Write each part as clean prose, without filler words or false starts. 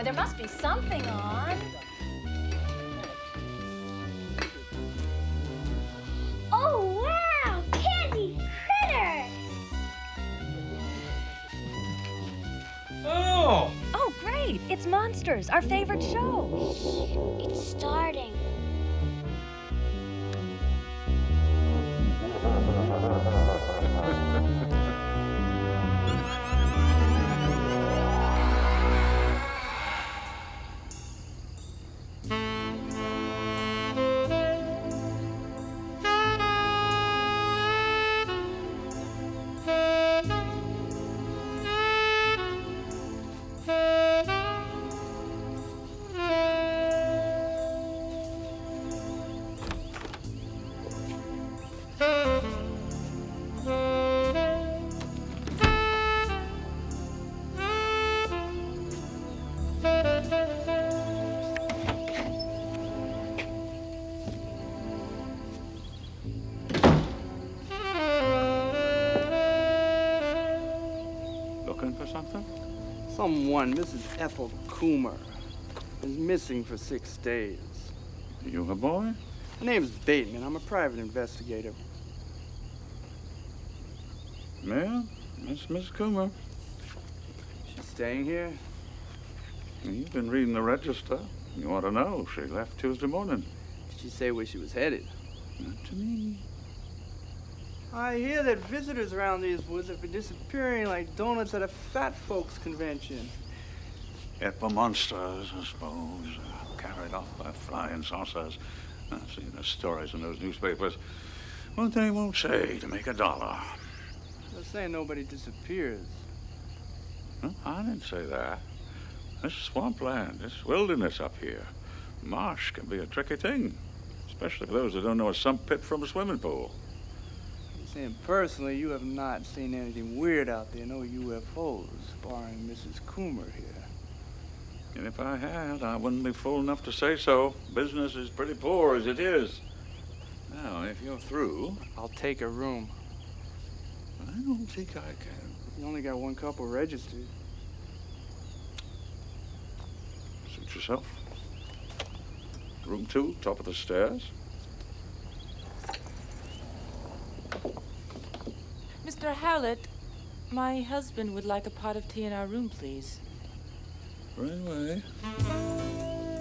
There must be something on. Oh, wow! Candy critters! Oh! Oh, great. It's Monsters, our favorite show. It's starting. Looking for something? Someone, Mrs. Ethel Coomer, is missing for 6 days. You a boy? Her name's Bateman. I'm a private investigator. Yeah, Miss Coomer. She's staying here? You've been reading the register. You ought to know. She left Tuesday morning. Did she say where she was headed? Not to me. I hear that visitors around these woods have been disappearing like donuts at a fat folks convention. Epa monsters, I suppose. Carried off by flying saucers. I've seen the stories in those newspapers. What they won't say to make $1. They're saying nobody disappears. Huh? I didn't say that. This swampland, this wilderness up here. Marsh can be a tricky thing, especially for those that don't know a sump pit from a swimming pool. I'm saying personally, you have not seen anything weird out there, no UFOs, barring Mrs. Coomer here. And if I had, I wouldn't be fool enough to say so. Business is pretty poor as it is. Now, if you're through... I'll take a room. I don't think I can. You only got one couple registered. Suit yourself. Room 2, top of the stairs. Mr. Howlett, my husband would like a pot of tea in our room, please. Right away.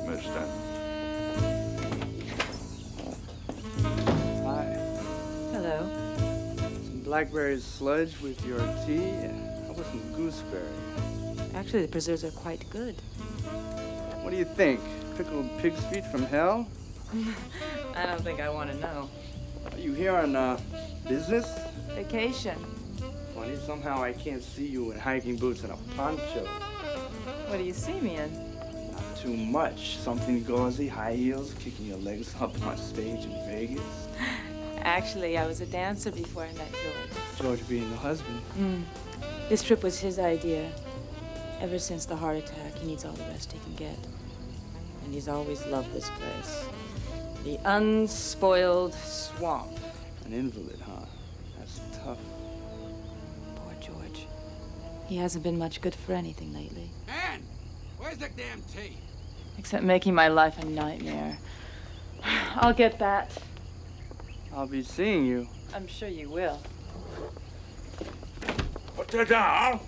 Miss Stanton. Hi. Hello. Some blackberry sludge with your tea. How about some gooseberry? Actually, the preserves are quite good. What do you think? Pickled pig's feet from hell? I don't think I want to know. Are you here on business? Vacation. Funny, somehow I can't see you in hiking boots and a poncho. What do you see me in? Not too much. Something gauzy, high heels, kicking your legs up on stage in Vegas. Actually, I was a dancer before I met George. George being the husband. This trip was his idea. Ever since the heart attack, he needs all the rest he can get. And he's always loved this place. The unspoiled swamp. An invalid, huh? That's tough. Poor George. He hasn't been much good for anything lately. Ann, where's that damn tea? Except making my life a nightmare. I'll get that. I'll be seeing you. I'm sure you will. Put that down.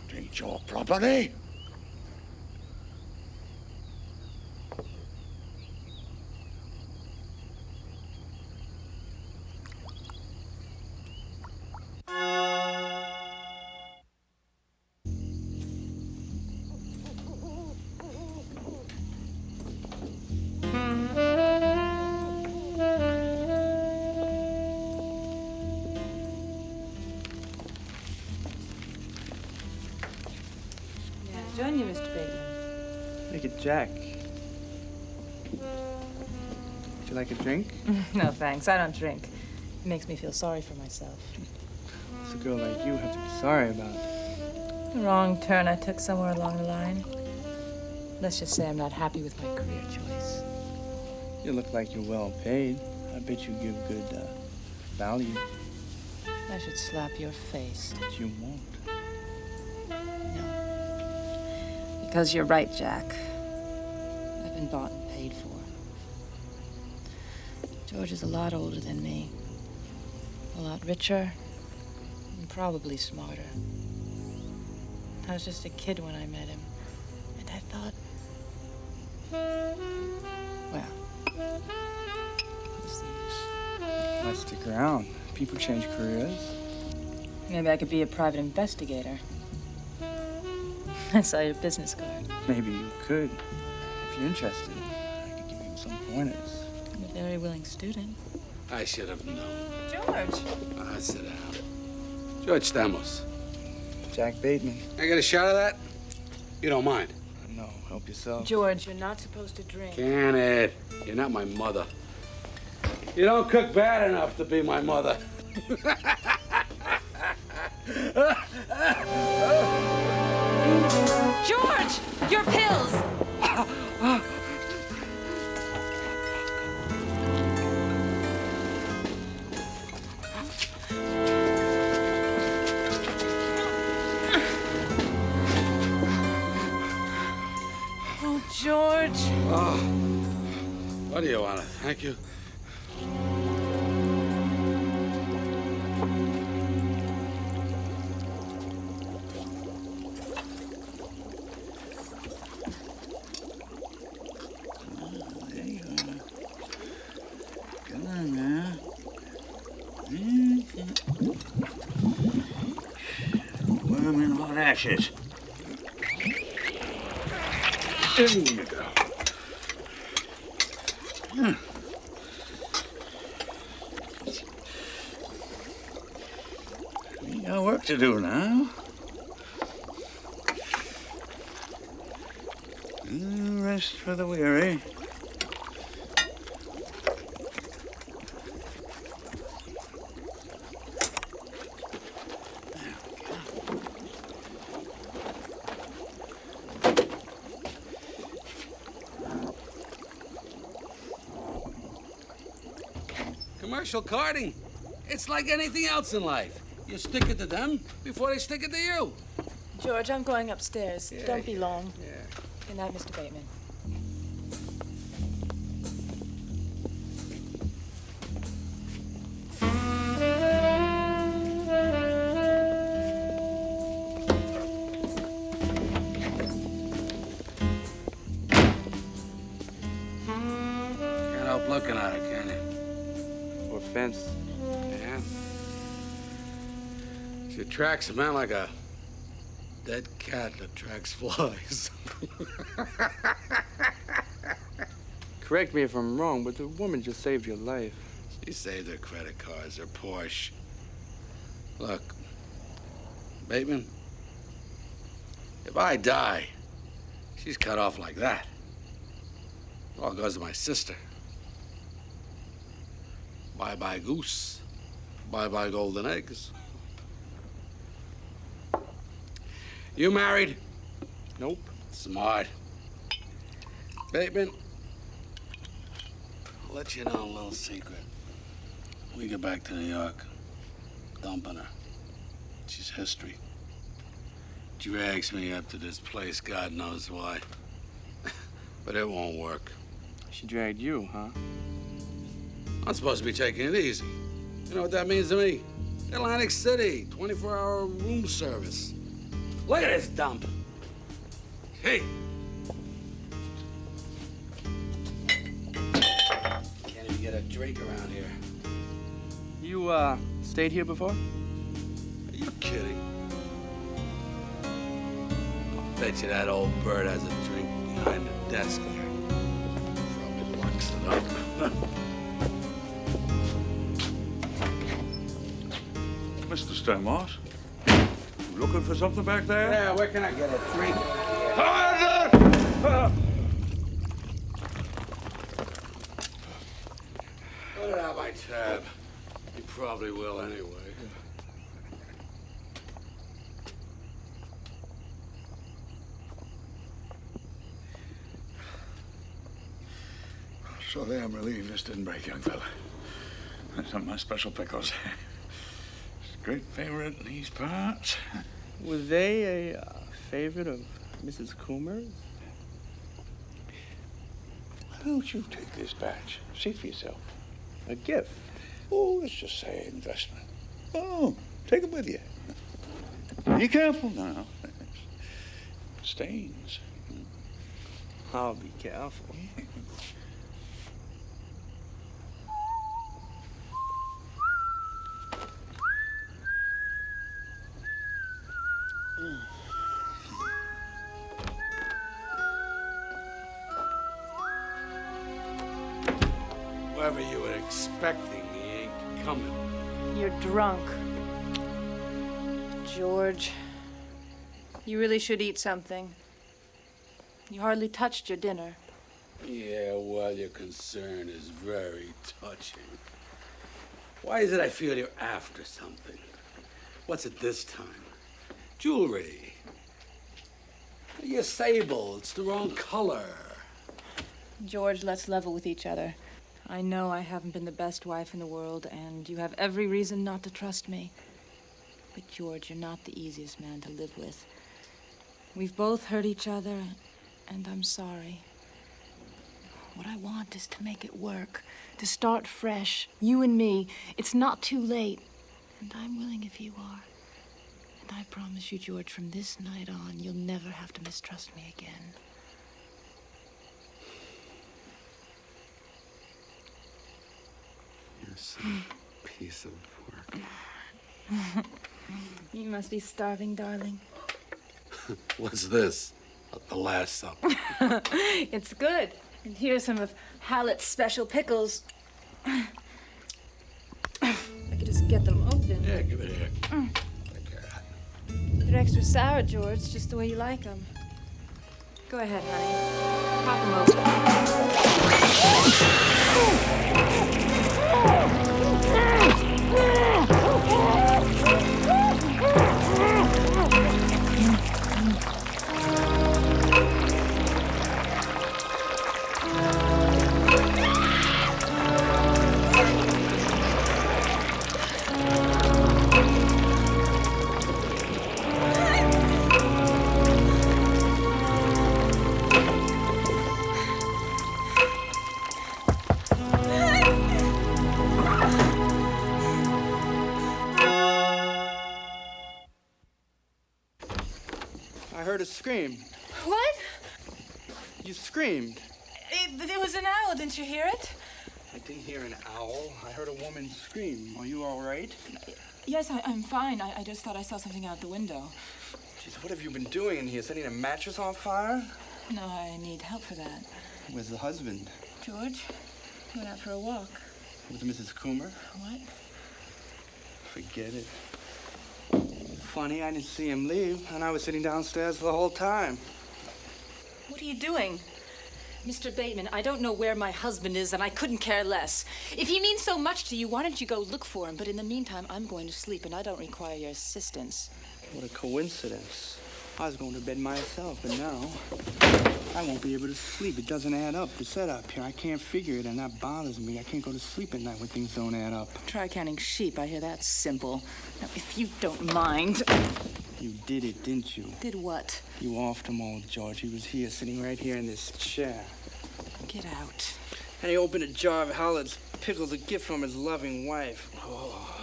It ain't your property. Join you, Mr. Bateman. Make it Jack. Would you like a drink? No, thanks. I don't drink. It makes me feel sorry for myself. It's a girl like you have to be sorry about. The wrong turn I took somewhere along the line. Let's just say I'm not happy with my career choice. You look like you're well paid. I bet you give good value. I should slap your face. But you won't. No. Because you're right, Jack. I've been bought and paid for. George is a lot older than me. A lot richer. And probably smarter. I was just a kid when I met him. And I thought... Well... what's the use? Let's stick around. People change careers. Maybe I could be a private investigator. I saw your business card. Maybe you could. If you're interested, I could give you some pointers. I'm a very willing student. I should have known. George! Sit down. George Stamos. Jack Bateman. I get a shot of that? You don't mind? No, help yourself. George, you're not supposed to drink. Can it? You're not my mother. You don't cook bad enough to be my mother. George! Your pills! Oh, George. Oh. What do you want? Thank you. Worm in hot ashes. There you go. You got work to do now. Rest for the weary. Commercial carding. It's like anything else in life. You stick it to them before they stick it to you. George, I'm going upstairs. Yeah, Don't be long. Yeah. Good night, Mr. Bateman. Can't help looking at it, can you? Or fence. Yeah. She attracts a man like a dead cat attracts flies. Correct me if I'm wrong, but the woman just saved your life. She saved her credit cards, her Porsche. Look, Bateman, if I die, she's cut off like that. It all goes to my sister. Bye-bye goose. Bye-bye golden eggs. You married? Nope. Smart. Bateman, I'll let you know a little secret. We get back to New York, dumping her. She's history. Drags me up to this place, God knows why. But it won't work. She dragged you, huh? I'm supposed to be taking it easy. You know what that means to me? Atlantic City, 24-hour room service. Look at this dump. Hey. Can't even get a drink around here. You, stayed here before? Are you kidding? I'll bet you that old bird has a drink behind the desk there. Probably locks it up. Mr. Stamos, you looking for something back there? Yeah, where can I get a drink? Put it out my tab. You probably will anyway. So there, I'm relieved this didn't break, young fella. Some of my special pickles. It's a great favorite in these parts. Were they a favorite of Mrs. Coomer's? Why don't you take this batch? See for yourself. A gift? Oh, let's just say investment. Oh, take it with you. Be careful now. Stains. I'll be careful. Whoever you were expecting, he ain't coming. You're drunk. George, you really should eat something. You hardly touched your dinner. Yeah, well, your concern is very touching. Why is it I feel you're after something? What's it this time? Jewelry. Your sable, it's the wrong color. George, let's level with each other. I know I haven't been the best wife in the world, and you have every reason not to trust me. But, George, you're not the easiest man to live with. We've both hurt each other, and I'm sorry. What I want is to make it work, to start fresh, you and me. It's not too late, and I'm willing if you are. And I promise you, George, from this night on, you'll never have to mistrust me again. You're some piece of work. You must be starving, darling. What's this? The Last Supper. It's good. And here's some of Hallett's special pickles. I could just get them open. Yeah, give it here. Take care of that. They're extra sour, George, just the way you like them. Go ahead, honey. Pop them I heard a scream. What? You screamed. It was an owl. Didn't you hear it? I didn't hear an owl. I heard a woman scream. Are you all right? Yes, I'm fine. I just thought I saw something out the window. Jeez, what have you been doing in here? Setting a mattress on fire? No, I need help for that. Where's the husband? George, he went out for a walk. With Mrs. Coomer? What? Forget it. Funny, I didn't see him leave, and I was sitting downstairs the whole time. What are you doing? Mr. Bateman, I don't know where my husband is, and I couldn't care less. If he means so much to you, why don't you go look for him? But in the meantime, I'm going to sleep, and I don't require your assistance. What a coincidence. I was going to bed myself, but now I won't be able to sleep. It doesn't add up, the setup here. I can't figure it, and that bothers me. I can't go to sleep at night when things don't add up. Try counting sheep. I hear that's simple. Now, if you don't mind. You did it, didn't you? Did what? You offed him old George. He was here, sitting right here in this chair. Get out. And he opened a jar of Hallett's pickles, a gift from his loving wife. Oh.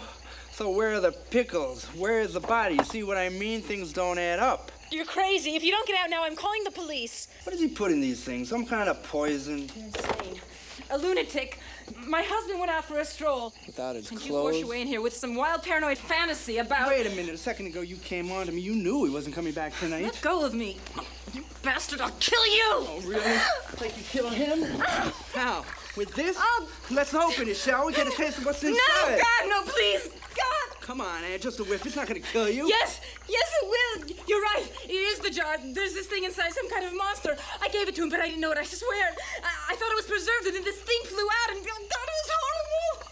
So where are the pickles? Where is the body? You see what I mean? Things don't add up. You're crazy. If you don't get out now, I'm calling the police. What does he put in these things? Some kind of poison? You're insane. A lunatic. My husband went out for a stroll. Without his And clothes? you forced your way in here with some wild paranoid fantasy about... Wait a minute. A second ago, you came on to me. You knew he wasn't coming back tonight. Let go of me. You bastard, I'll kill you! Oh, really? Like you killing him? How? With this? Oh. Let's open it, shall we? Get a taste of what's inside. No, God, no, please! God! Come on, Aunt. Just a whiff. It's not going to kill you. Yes, it will. You're right. It is the jar. There's this thing inside, some kind of monster. I gave it to him, but I didn't know it. I swear. I thought it was preserved, and then this thing flew out, and God, it was horrible.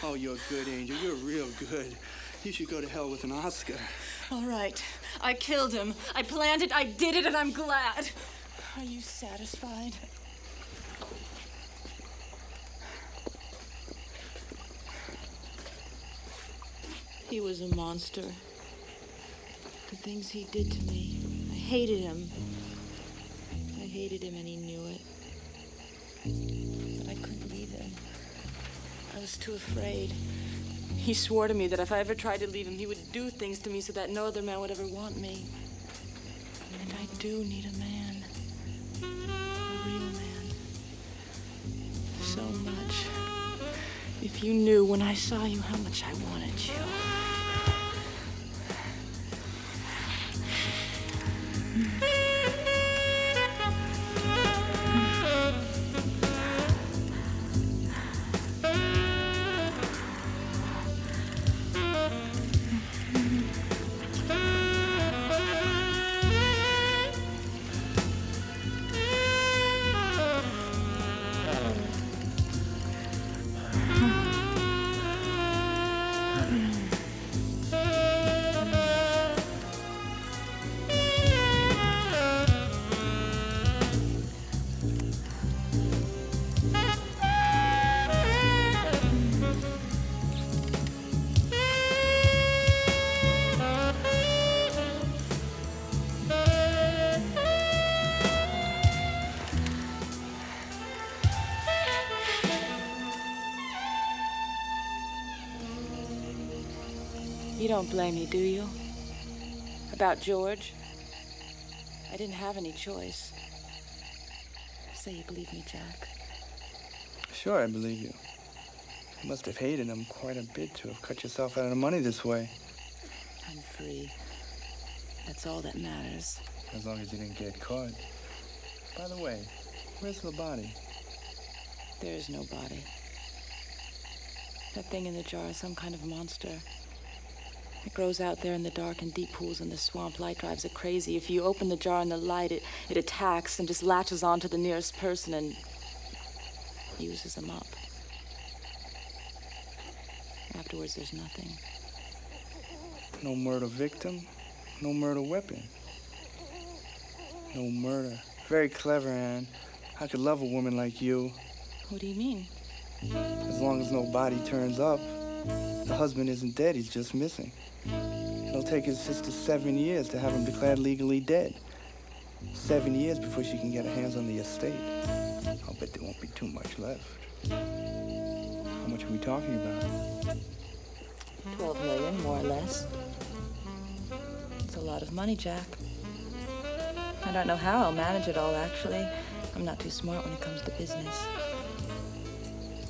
Oh, you're good, Angel. You're real good. You should go to hell with an Oscar. All right. I killed him. I planned it. I did it, and I'm glad. Are you satisfied? He was a monster. The things he did to me. I hated him. I hated him and he knew it. But I couldn't leave him. I was too afraid. He swore to me that if I ever tried to leave him, he would do things to me so that no other man would ever want me. And I do need a man. A real man. So much. If you knew when I saw you how much I wanted you. You don't blame me, do you? About George? I didn't have any choice. Say you believe me, Jack. Sure, I believe you. You must have hated him quite a bit to have cut yourself out of the money this way. I'm free. That's all that matters. As long as you didn't get caught. By the way, where's the body? There is no body. That thing in the jar is some kind of monster. It grows out there in the dark and deep pools in the swamp. Light drives it crazy. If you open the jar in the light, it attacks and just latches on to the nearest person and uses them up. Afterwards, there's nothing. No murder victim, no murder weapon. No murder. Very clever, Anne. I could love a woman like you. What do you mean? As long as no body turns up, the husband isn't dead, he's just missing. It'll take his sister 7 years to have him declared legally dead. 7 years before she can get her hands on the estate. I'll bet there won't be too much left. How much are we talking about? 12 million, more or less. It's a lot of money, Jack. I don't know how I'll manage it all, actually. I'm not too smart when it comes to business.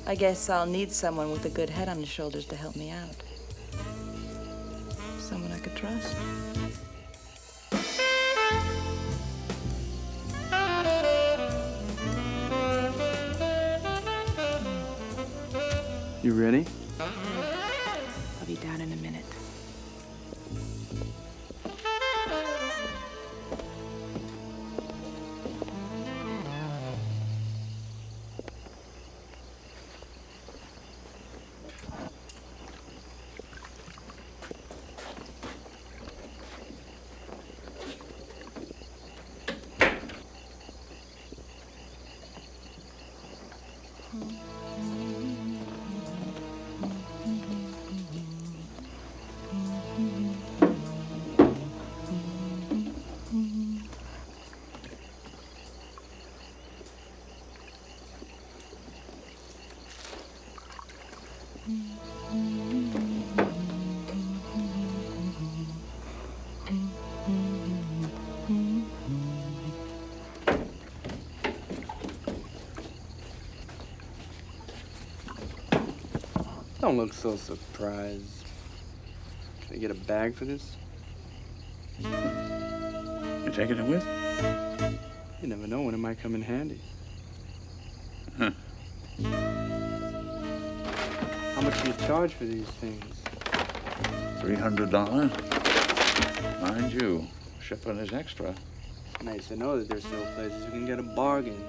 I guess I'll need someone with a good head on his shoulders to help me out. Someone I could trust. You ready? I'll be down in a minute. Don't look so surprised. Can I get a bag for this? You taking it with? You never know when it might come in handy. Huh. How much do you charge for these things? $300. Mind you, shipping is extra. Nice to know that there's still places you can get a bargain.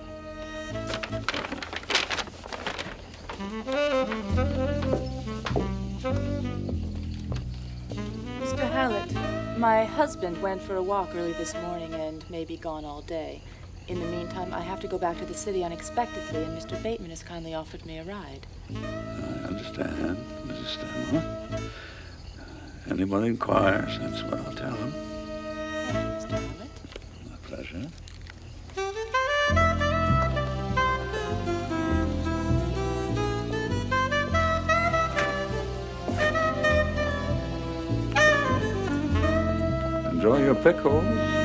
Mr. Hallett, my husband went for a walk early this morning and may be gone all day. In the meantime, I have to go back to the city unexpectedly, and Mr. Bateman has kindly offered me a ride. I understand, Mrs. Stammer. Anybody inquires, that's what I'll tell them. Mr. Hallett. My pleasure. Enjoy your pickles.